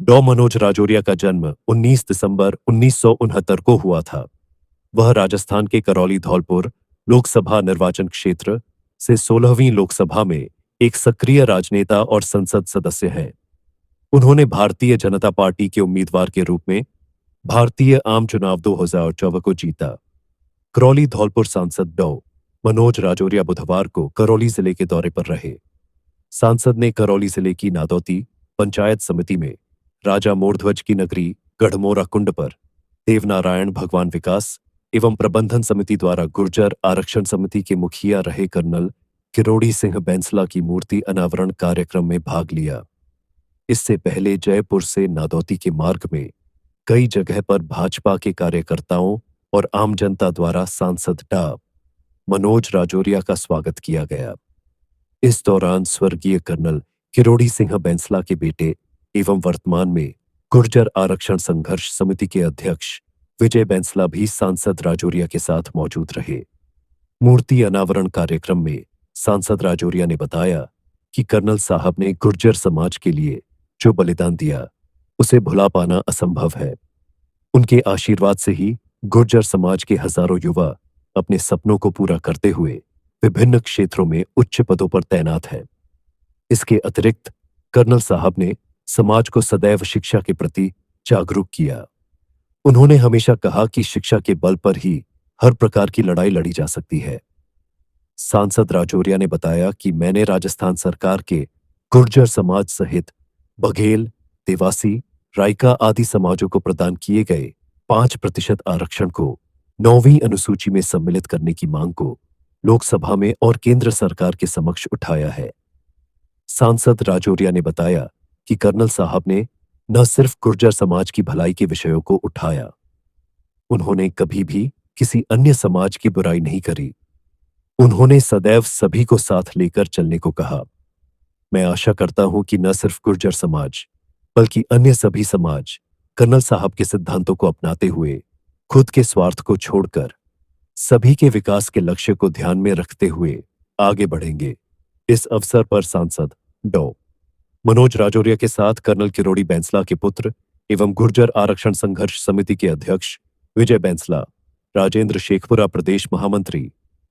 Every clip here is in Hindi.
डॉ मनोज राजौरिया का जन्म 19 दिसंबर 1969 को हुआ था। वह राजस्थान के करौली धौलपुर लोकसभा निर्वाचन क्षेत्र से 16वीं लोकसभा में एक सक्रिय राजनेता और संसद सदस्य हैं। उन्होंने भारतीय जनता पार्टी के उम्मीदवार के रूप में भारतीय आम चुनाव 2024 को जीता। करौली धौलपुर सांसद डॉ मनोज राजौरिया बुधवार को करौली जिले के दौरे पर रहे। सांसद ने करौली जिले की नादौती पंचायत समिति में राजा मोरध्वज की नगरी गढ़मोरा कुंड पर देवनारायण भगवान विकास एवं प्रबंधन समिति द्वारा गुर्जर आरक्षण समिति के मुखिया रहे कर्नल किरोड़ी सिंह बैंसला की मूर्ति अनावरण कार्यक्रम में भाग लिया। इससे पहले जयपुर से नादौती के मार्ग में कई जगह पर भाजपा के कार्यकर्ताओं और आम जनता द्वारा सांसद डॉ मनोज राजौरिया का स्वागत किया गया। इस दौरान स्वर्गीय कर्नल किरोड़ी सिंह बैंसला के बेटे एवं वर्तमान में गुर्जर आरक्षण संघर्ष समिति के अध्यक्ष विजय बैंसला भी सांसद राजौरिया के साथ मौजूद रहे। मूर्ति अनावरण कार्यक्रम में सांसद राजौरिया ने बताया कि कर्नल साहब ने गुर्जर समाज के लिए जो बलिदान दिया उसे भुला पाना असंभव है। उनके आशीर्वाद से ही गुर्जर समाज के हजारों युवा अपने सपनों को पूरा करते हुए विभिन्न क्षेत्रों में उच्च पदों पर तैनात हैं। इसके अतिरिक्त कर्नल साहब ने समाज को सदैव शिक्षा के प्रति जागरूक किया। उन्होंने हमेशा कहा कि शिक्षा के बल पर ही हर प्रकार की लड़ाई लड़ी जा सकती है। सांसद राजौरिया ने बताया कि मैंने राजस्थान सरकार के गुर्जर समाज सहित बघेल, देवासी, राइका आदि समाजों को प्रदान किए गए 5% आरक्षण को 9वीं अनुसूची में सम्मिलित करने की मांग को लोकसभा में और केंद्र सरकार के समक्ष उठाया है। सांसद राजौरिया ने बताया कि कर्नल साहब ने न सिर्फ गुर्जर समाज की भलाई के विषयों को उठाया, उन्होंने कभी भी किसी अन्य समाज की बुराई नहीं करी। उन्होंने सदैव सभी को साथ लेकर चलने को कहा। मैं आशा करता हूं कि न सिर्फ गुर्जर समाज बल्कि अन्य सभी समाज कर्नल साहब के सिद्धांतों को अपनाते हुए खुद के स्वार्थ को छोड़कर सभी के विकास के लक्ष्य को ध्यान में रखते हुए आगे बढ़ेंगे। इस अवसर पर सांसद डॉ मनोज राजौरिया के साथ कर्नल किरोड़ी बैंसला के पुत्र एवं गुर्जर आरक्षण संघर्ष समिति के अध्यक्ष विजय बैंसला, राजेंद्र शेखपुरा प्रदेश महामंत्री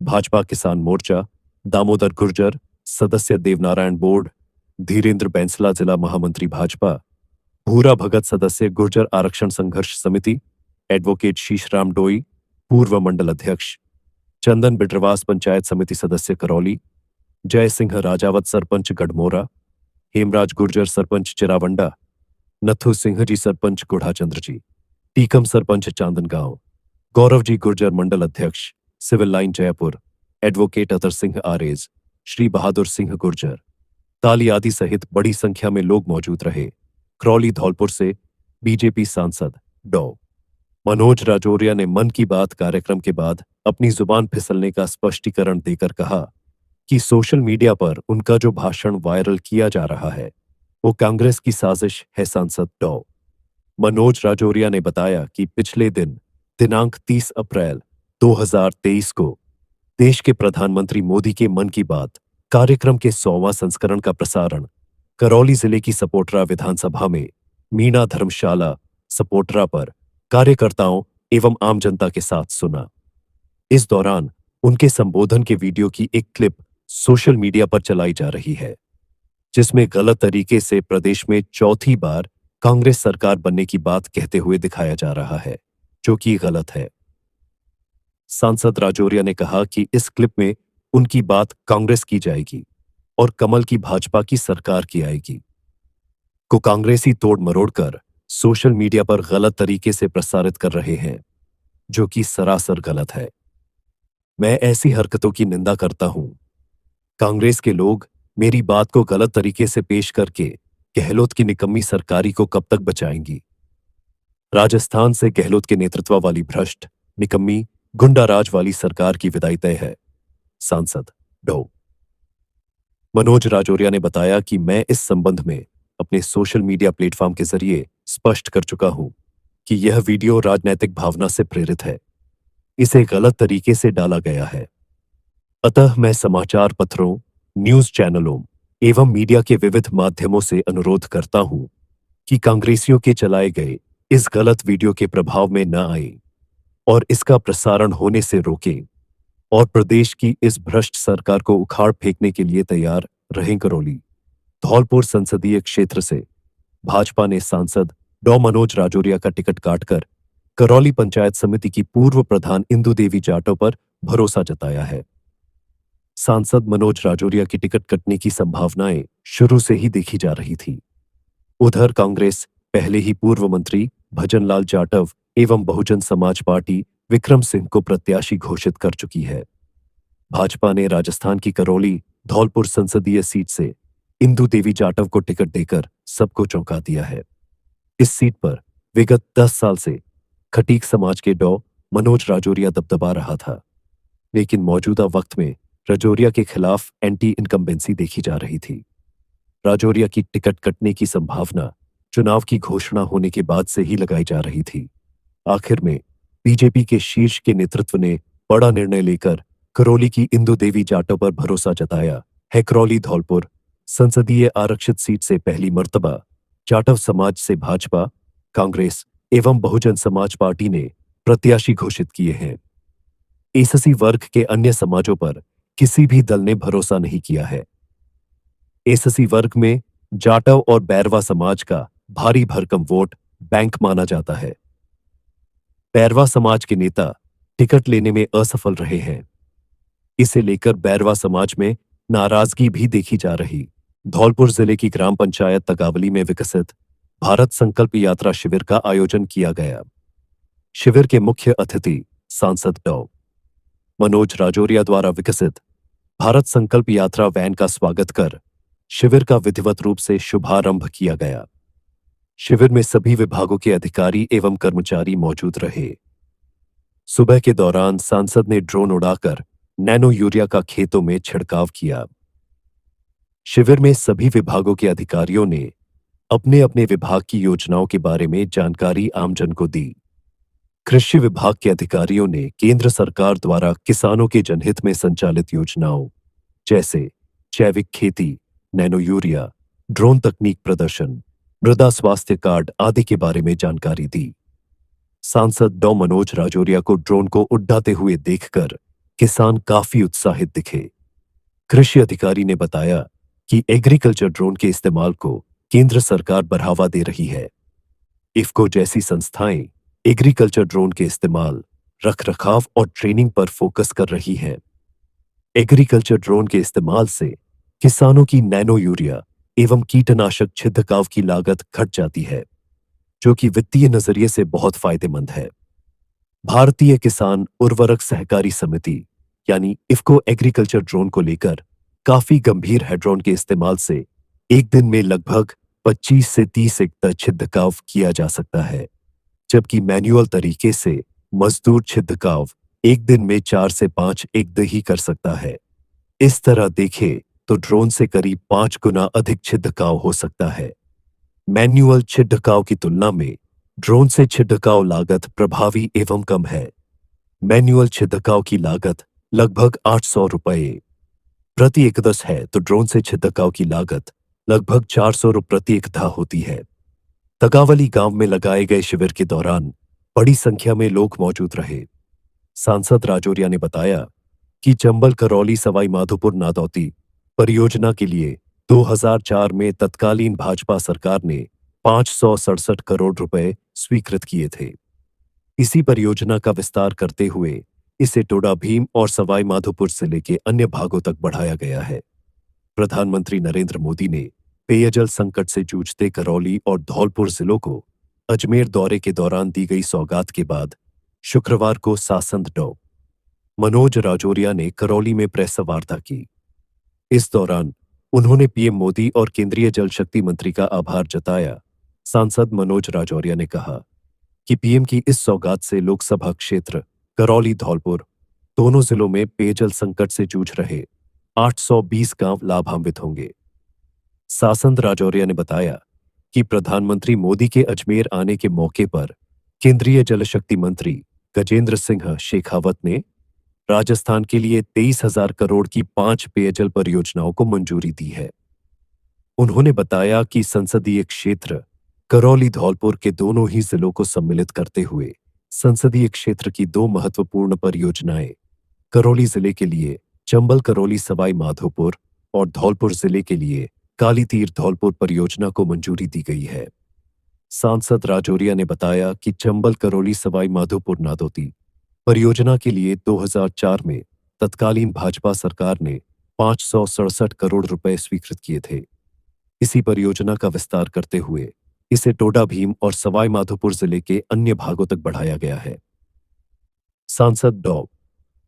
भाजपा किसान मोर्चा, दामोदर गुर्जर सदस्य देवनारायण बोर्ड, धीरेन्द्र बैंसला जिला महामंत्री भाजपा, भूरा भगत सदस्य गुर्जर आरक्षण संघर्ष समिति, एडवोकेट शीशराम डोई पूर्व मंडल अध्यक्ष, चंदन बिड्रवास पंचायत समिति सदस्य करौली, जय सिंह राजावत सरपंच गढ़मोरा, हेमराज गुर्जर सरपंच चिरावंडा, नथु सिंह जी सरपंच गुढ़ाचंद्र जी, टीकम सरपंच चांदनगांव, गौरव जी गुर्जर मंडल अध्यक्ष civil line Jaipur, advocate Atar Singh आरेज, Shri Bahadur Singh Gurjar, ताली आदि सहित बड़ी संख्या में लोग मौजूद रहे। करौली धौलपुर से बीजेपी सांसद डॉ मनोज राजौरिया ने मन की बात कार्यक्रम के बाद अपनी जुबान फिसलने का स्पष्टीकरण देकर कहा कि सोशल मीडिया पर उनका जो भाषण वायरल किया जा रहा है वो कांग्रेस की साजिश है। सांसद डॉ मनोज राजौरिया ने बताया कि पिछले दिन दिनांक 30 अप्रैल 2023 को देश के प्रधानमंत्री मोदी के मन की बात कार्यक्रम के 100वां संस्करण का प्रसारण करौली जिले की सपोटरा विधानसभा में मीणा धर्मशाला सपोटरा पर कार्यकर्ताओं एवं आम जनता के साथ सुना। इस दौरान उनके संबोधन के वीडियो की एक क्लिप सोशल मीडिया पर चलाई जा रही है, जिसमें गलत तरीके से प्रदेश में चौथी बार कांग्रेस सरकार बनने की बात कहते हुए दिखाया जा रहा है, जो कि गलत है। सांसद राजौरिया ने कहा कि इस क्लिप में उनकी बात कांग्रेस की जाएगी और कमल की भाजपा की सरकार की आएगी को कांग्रेसी तोड़ मरोड़ कर सोशल मीडिया पर गलत तरीके से प्रसारित कर रहे हैं, जो कि सरासर गलत है। मैं ऐसी हरकतों की निंदा करता हूं। कांग्रेस के लोग मेरी बात को गलत तरीके से पेश करके गहलोत की निकम्मी सरकारी को कब तक बचाएंगी। राजस्थान से गहलोत के नेतृत्व वाली भ्रष्ट, निकम्मी, गुंडाराज वाली सरकार की विदाई तय है। सांसद डॉ मनोज राजौरिया ने बताया कि मैं इस संबंध में अपने सोशल मीडिया प्लेटफॉर्म के जरिए स्पष्ट कर चुका हूं कि यह वीडियो राजनैतिक भावना से प्रेरित है, इसे गलत तरीके से डाला गया है। अतः मैं समाचार पत्रों, न्यूज चैनलों एवं मीडिया के विविध माध्यमों से अनुरोध करता हूं कि कांग्रेसियों के चलाए गए इस गलत वीडियो के प्रभाव में न आए और इसका प्रसारण होने से रोके और प्रदेश की इस भ्रष्ट सरकार को उखाड़ फेंकने के लिए तैयार रहें। करौली धौलपुर संसदीय क्षेत्र से भाजपा ने सांसद डॉ मनोज राजौरिया का टिकट काटकर करौली पंचायत समिति की पूर्व प्रधान इंदु देवी जाटव पर भरोसा जताया है। सांसद मनोज राजौरिया की टिकट कटने की संभावनाएं शुरू से ही देखी जा रही थी। उधर कांग्रेस पहले ही पूर्व मंत्री भजनलाल जाटव एवं बहुजन समाज पार्टी विक्रम सिंह को प्रत्याशी घोषित कर चुकी है। भाजपा ने राजस्थान की करौली धौलपुर संसदीय सीट से इंदु देवी जाटव को टिकट देकर सबको चौंका दिया है। इस सीट पर विगत 10 साल से खटीक समाज के डॉ मनोज राजौरिया दबदबा रहा था, लेकिन मौजूदा वक्त में राजौरिया के खिलाफ एंटी इनकम्बेंसी देखी जा रही थी। राजौरिया की टिकट कटने की संभावना चुनाव की घोषणा होने के बाद से ही लगाई जा रही थी। आखिर में बीजेपी के शीर्ष के नेतृत्व ने बड़ा निर्णय लेकर करौली की इंदु देवी जाटव पर भरोसा जताया है। करौली धौलपुर संसदीय आरक्षित सीट से पहली मर्तबा जाटव समाज से भाजपा, कांग्रेस एवं बहुजन समाज पार्टी ने प्रत्याशी घोषित किए हैं। एससी वर्ग के अन्य समाजों पर किसी भी दल ने भरोसा नहीं किया है। एससी वर्ग में जाटव और बैरवा समाज का भारी भरकम वोट बैंक माना जाता है। बैरवा समाज के नेता टिकट लेने में असफल रहे हैं। इसे लेकर बैरवा समाज में नाराजगी भी देखी जा रही। धौलपुर जिले की ग्राम पंचायत तगावली में विकसित भारत संकल्प यात्रा शिविर का आयोजन किया गया। शिविर के मुख्य अतिथि सांसद डॉ मनोज राजौरिया द्वारा विकसित भारत संकल्प यात्रा वैन का स्वागत कर शिविर का विधिवत रूप से शुभारंभ किया गया। शिविर में सभी विभागों के अधिकारी एवं कर्मचारी मौजूद रहे। सुबह के दौरान सांसद ने ड्रोन उड़ाकर नैनो यूरिया का खेतों में छिड़काव किया। शिविर में सभी विभागों के अधिकारियों ने अपने अपने विभाग की योजनाओं के बारे में जानकारी आमजन को दी। कृषि विभाग के अधिकारियों ने केंद्र सरकार द्वारा किसानों के जनहित में संचालित योजनाओं जैसे जैविक खेती, नैनो यूरिया, ड्रोन तकनीक प्रदर्शन, मृदा स्वास्थ्य कार्ड आदि के बारे में जानकारी दी। सांसद डॉ मनोज राजौरिया को ड्रोन को उड़ाते हुए देखकर किसान काफी उत्साहित दिखे। कृषि अधिकारी ने बताया कि एग्रीकल्चर ड्रोन के इस्तेमाल को केंद्र सरकार बढ़ावा दे रही है। इफ्को जैसी संस्थाएं एग्रीकल्चर ड्रोन के इस्तेमाल, रखरखाव और ट्रेनिंग पर फोकस कर रही हैं। एग्रीकल्चर ड्रोन के इस्तेमाल से किसानों की नैनो यूरिया एवं कीटनाशक छिड़काव की लागत घट जाती है, जो कि वित्तीय नजरिए से बहुत फायदेमंद है। भारतीय किसान उर्वरक सहकारी समिति यानी इफ्को एग्रीकल्चर ड्रोन को लेकर काफी गंभीर है। ड्रोन के इस्तेमाल से एक दिन में लगभग 25 से 30 एकड़ छिड़काव किया जा सकता है, जबकि मैन्युअल तरीके से मजदूर छिड़काव एक दिन में 4 से 5 एकड़ ही कर सकता है। इस तरह देखें तो ड्रोन से करीब 5 गुना अधिक छिड़काव हो सकता है। मैन्युअल छिड़काव की तुलना में ड्रोन से छिड़काव लागत प्रभावी एवं कम है। मैन्युअल छिड़काव की लागत लगभग 800 रुपये प्रति एकड़ है, तो ड्रोन से छिड़काव की लागत लगभग 400 रुपये प्रति एकड़ होती है। तगावली गांव में लगाए गए शिविर के दौरान बड़ी संख्या में लोग मौजूद रहे। सांसद राजौरिया ने बताया कि चंबल करौली सवाई माधोपुर नादौती परियोजना के लिए 2004 में तत्कालीन भाजपा सरकार ने 567 करोड़ रुपए स्वीकृत किए थे। इसी परियोजना का विस्तार करते हुए इसे टोडा भीम और सवाई माधोपुर जिले के अन्य भागों तक बढ़ाया गया है। प्रधानमंत्री नरेंद्र मोदी ने पेयजल संकट से जूझते करौली और धौलपुर जिलों को अजमेर दौरे के दौरान दी गई सौगात के बाद शुक्रवार को सांसद डॉ मनोज राजौरिया ने करौली में प्रेस वार्ता की। इस दौरान उन्होंने पीएम मोदी और केंद्रीय जल शक्ति मंत्री का आभार जताया। सांसद मनोज राजौरिया ने कहा कि पीएम की इस सौगात से लोकसभा क्षेत्र करौली धौलपुर दोनों जिलों में पेयजल संकट से जूझ रहे 820 गांव लाभान्वित होंगे। सांसद राजौरिया ने बताया कि प्रधानमंत्री मोदी के अजमेर आने के मौके पर केंद्रीय जल शक्ति मंत्री गजेंद्र सिंह शेखावत ने राजस्थान के लिए 23,000 करोड़ की 5 पेयजल परियोजनाओं को मंजूरी दी है। उन्होंने बताया कि संसदीय क्षेत्र करौली धौलपुर के दोनों ही जिलों को सम्मिलित करते हुए संसदीय क्षेत्र की दो महत्वपूर्ण परियोजनाएं करौली जिले के लिए चंबल करौली सवाई माधोपुर और धौलपुर जिले के लिए काली तीर धौलपुर परियोजना को मंजूरी दी गई है। सांसद राजौरिया ने बताया कि चंबल करौली सवाई माधोपुर नादौती परियोजना के लिए 2004 में तत्कालीन भाजपा सरकार ने 567 करोड़ रुपए स्वीकृत किए थे। इसी परियोजना का विस्तार करते हुए इसे टोडा भीम और सवाई माधोपुर जिले के अन्य भागों तक बढ़ाया गया है। सांसद डॉ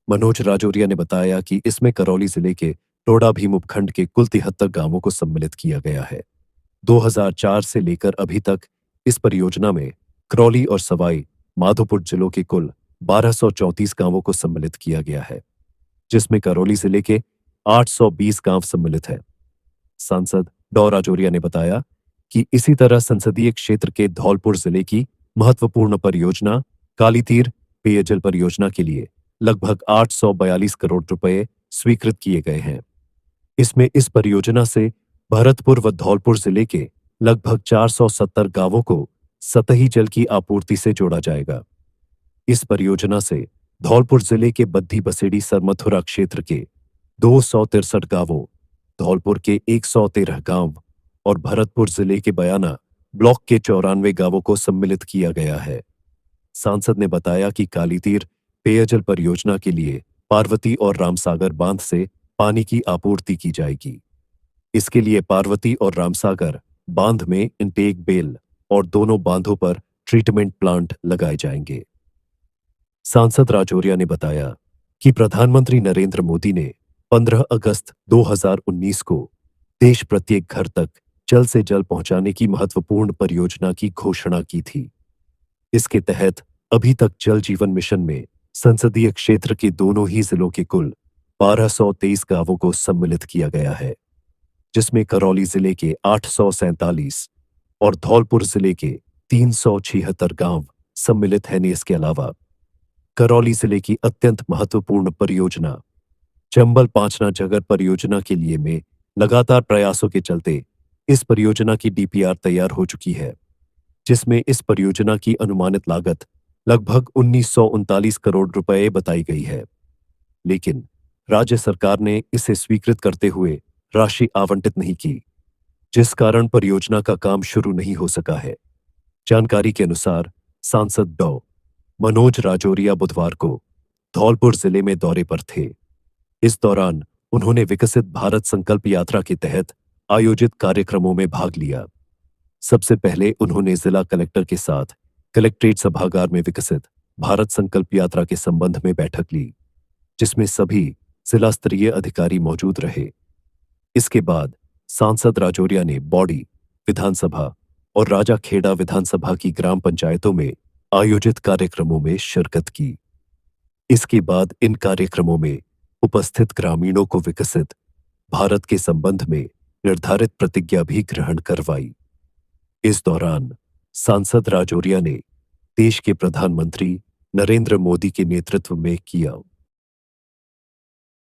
मनोज राजौरिया ने बताया कि इसमें करौली जिले के टोडा भीम उपखंड के कुल 73 गांवों को सम्मिलित किया गया है। 2004 से लेकर अभी तक इस परियोजना में करौली और सवाई माधोपुर जिलों के कुल 1234 गांवों को सम्मिलित किया गया है, जिसमें करौली जिले के 820 गांव सम्मिलित है। सांसद डॉ राजौरिया ने बताया कि इसी तरह संसदीय क्षेत्र के धौलपुर जिले की महत्वपूर्ण परियोजना काली तीर पेयजल परियोजना के लिए लगभग 842 करोड़ रुपए स्वीकृत किए गए हैं। इसमें इस परियोजना से भरतपुर व धौलपुर जिले के लगभग 470 गांवों को सतही जल की आपूर्ति से जोड़ा जाएगा। इस परियोजना से धौलपुर जिले के बद्दी बसेड़ी सरमथुरा क्षेत्र के 263 गांवों, धौलपुर के 113 गांव और भरतपुर जिले के बयाना ब्लॉक के 94 गांवों को सम्मिलित किया गया है। सांसद ने बताया कि काली तीर पेयजल परियोजना के लिए पार्वती और रामसागर बांध से पानी की आपूर्ति की जाएगी। इसके लिए पार्वती और रामसागर बांध में इंटेक बेल और दोनों बांधों पर ट्रीटमेंट प्लांट लगाए जाएंगे। सांसद राजौरिया ने बताया कि प्रधानमंत्री नरेंद्र मोदी ने 15 अगस्त 2019 को देश प्रत्येक घर तक जल से जल पहुंचाने की महत्वपूर्ण परियोजना की घोषणा की थी। इसके तहत अभी तक जल जीवन मिशन में संसदीय क्षेत्र के दोनों ही जिलों के कुल 1223 गांवों को सम्मिलित किया गया है, जिसमें करौली जिले के 847 और धौलपुर जिले के 376 गांव सम्मिलित हैं। इसके अलावा करौली जिले की अत्यंत महत्वपूर्ण परियोजना चंबल पांचना जगर परियोजना के लिए में लगातार प्रयासों के चलते इस परियोजना की डीपीआर तैयार हो चुकी है, जिसमें इस परियोजना की अनुमानित लागत लगभग 1939 करोड़ रुपए बताई गई है, लेकिन राज्य सरकार ने इसे स्वीकृत करते हुए राशि आवंटित नहीं की, जिस कारण परियोजना का काम शुरू नहीं हो सका है। जानकारी के अनुसार सांसद डॉ मनोज राजौरिया बुधवार को धौलपुर जिले में दौरे पर थे। इस दौरान उन्होंने विकसित भारत संकल्प यात्रा के तहत आयोजित कार्यक्रमों में भाग लिया। सबसे पहले उन्होंने जिला कलेक्टर के साथ कलेक्ट्रेट सभागार में विकसित भारत संकल्प यात्रा के संबंध में बैठक ली, जिसमें सभी जिला स्तरीय अधिकारी मौजूद रहे। इसके बाद सांसद राजौरिया ने बौड़ी विधानसभा और राजाखेड़ा विधानसभा की ग्राम पंचायतों में आयोजित कार्यक्रमों में शिरकत की। इसके बाद इन कार्यक्रमों में उपस्थित ग्रामीणों को विकसित भारत के संबंध में निर्धारित प्रतिज्ञा भी ग्रहण करवाई। इस दौरान सांसद राजौरिया ने देश के प्रधानमंत्री नरेंद्र मोदी के नेतृत्व में किया